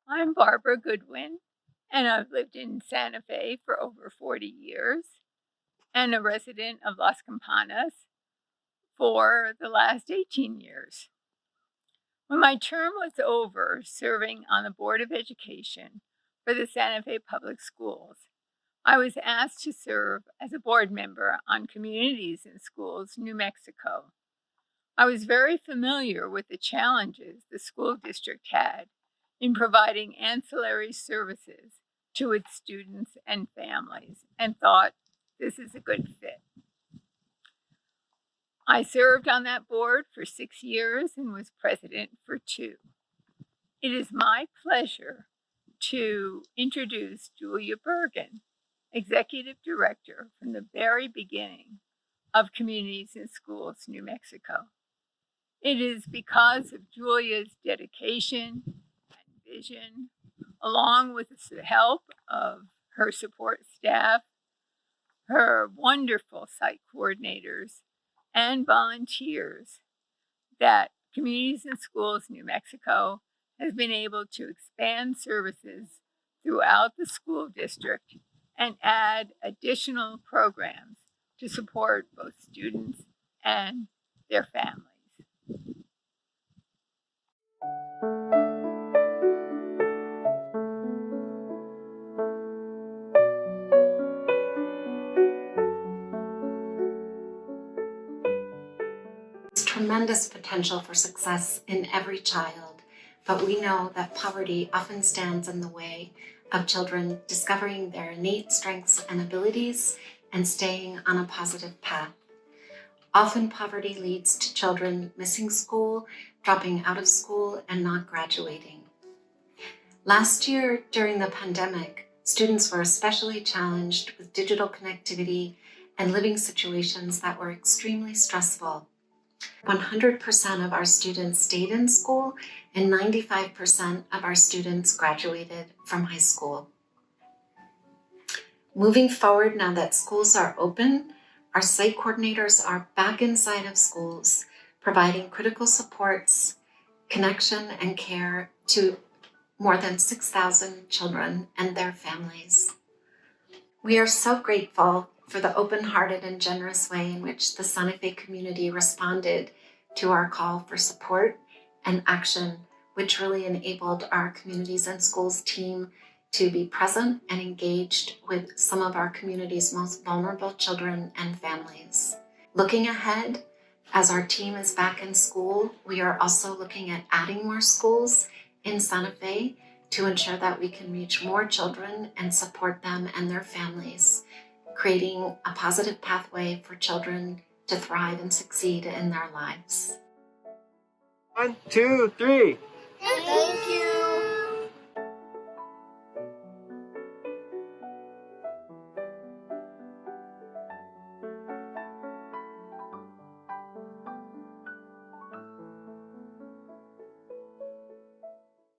I'm Barbara Goodwin, and I've lived in Santa Fe for over 40 years and a resident of Las Campanas for the last 18 years. When my term was over serving on the Board of Education for the Santa Fe Public Schools, I was asked to serve as a board member on Communities in Schools, New Mexico. I was very familiar with the challenges the school district had in providing ancillary services to its students and families and thought this is a good fit. I served on that board for 6 years and was president for 2. It is my pleasure to introduce Julia Bergen, Executive Director from the very beginning of Communities in Schools, New Mexico. It is because of Julia's dedication and vision, along with the help of her support staff, her wonderful site coordinators, and volunteers, that Communities in Schools New Mexico has been able to expand services throughout the school district and add additional programs to support both students and their families. There's tremendous potential for success in every child, but we know that poverty often stands in the way of children discovering their innate strengths and abilities and staying on a positive path. Often poverty leads to children missing school, dropping out of school, and not graduating. Last year, during the pandemic, students were especially challenged with digital connectivity and living situations that were extremely stressful. 100% of our students stayed in school, and 95% of our students graduated from high school. Moving forward, now that schools are open, our site coordinators are back inside of schools, providing critical supports, connection, and care to more than 6,000 children and their families. We are so grateful for the open-hearted and generous way in which the Santa Fe community responded to our call for support and action, which really enabled our Communities and Schools team to be present and engaged with some of our community's most vulnerable children and families. Looking ahead, as our team is back in school, we are also looking at adding more schools in Santa Fe to ensure that we can reach more children and support them and their families, creating a positive pathway for children to thrive and succeed in their lives. 1, 2, 3. Thank you.